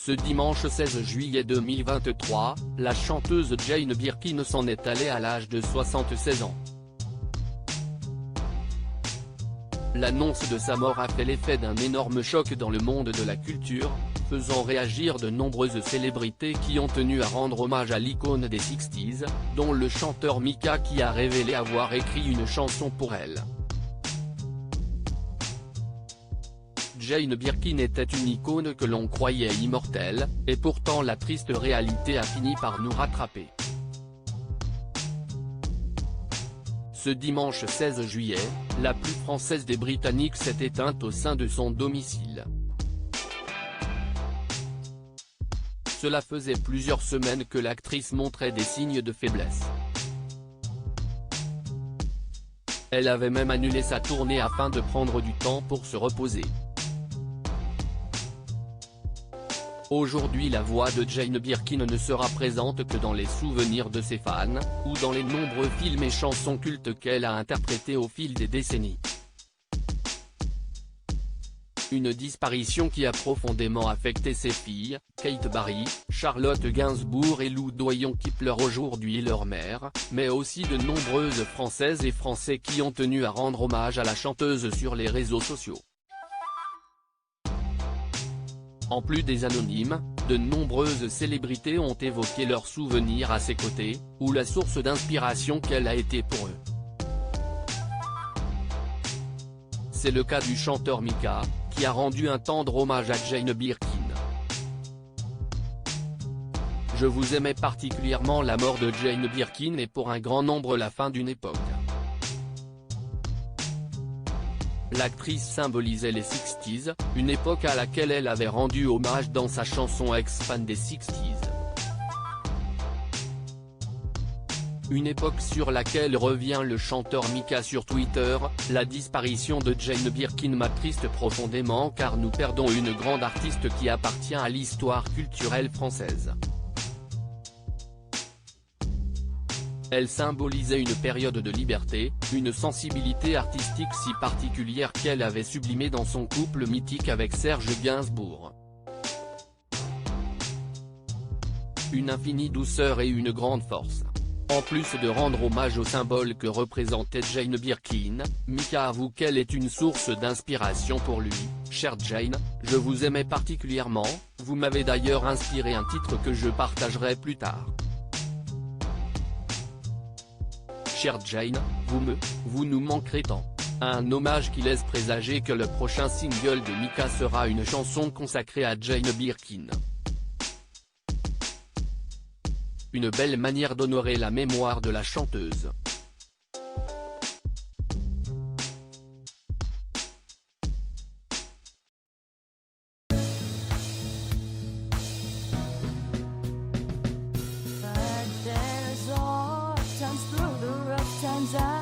Ce dimanche 16 juillet 2023, la chanteuse Jane Birkin s'en est allée à l'âge de 76 ans. L'annonce de sa mort a fait l'effet d'un énorme choc dans le monde de la culture, faisant réagir de nombreuses célébrités qui ont tenu à rendre hommage à l'icône des 60s, dont le chanteur Mika qui a révélé avoir écrit une chanson pour elle. Jane Birkin était une icône que l'on croyait immortelle, et pourtant la triste réalité a fini par nous rattraper. Ce dimanche 16 juillet, la plus française des Britanniques s'est éteinte au sein de son domicile. Cela faisait plusieurs semaines que l'actrice montrait des signes de faiblesse. Elle avait même annulé sa tournée afin de prendre du temps pour se reposer. Aujourd'hui la voix de Jane Birkin ne sera présente que dans les souvenirs de ses fans, ou dans les nombreux films et chansons cultes qu'elle a interprétés au fil des décennies. Une disparition qui a profondément affecté ses filles, Kate Barry, Charlotte Gainsbourg et Lou Doyon qui pleurent aujourd'hui leur mère, mais aussi de nombreuses Françaises et Français qui ont tenu à rendre hommage à la chanteuse sur les réseaux sociaux. En plus des anonymes, de nombreuses célébrités ont évoqué leurs souvenirs à ses côtés, ou la source d'inspiration qu'elle a été pour eux. C'est le cas du chanteur Mika, qui a rendu un tendre hommage à Jane Birkin. Je vous aimais particulièrement la mort de Jane Birkin et pour un grand nombre la fin d'une époque. L'actrice symbolisait les 60s, une époque à laquelle elle avait rendu hommage dans sa chanson ex-fan des 60s. Une époque sur laquelle revient le chanteur Mika sur Twitter, la disparition de Jane Birkin m'attriste profondément car nous perdons une grande artiste qui appartient à l'histoire culturelle française. Elle symbolisait une période de liberté, une sensibilité artistique si particulière qu'elle avait sublimée dans son couple mythique avec Serge Gainsbourg. Une infinie douceur et une grande force. En plus de rendre hommage au symbole que représentait Jane Birkin, Mika avoue qu'elle est une source d'inspiration pour lui. Chère Jane, je vous aimais particulièrement, vous m'avez d'ailleurs inspiré un titre que je partagerai plus tard. Chère Jane, vous nous manquerez tant. Un hommage qui laisse présager que le prochain single de Mika sera une chanson consacrée à Jane Birkin. Une belle manière d'honorer la mémoire de la chanteuse. Times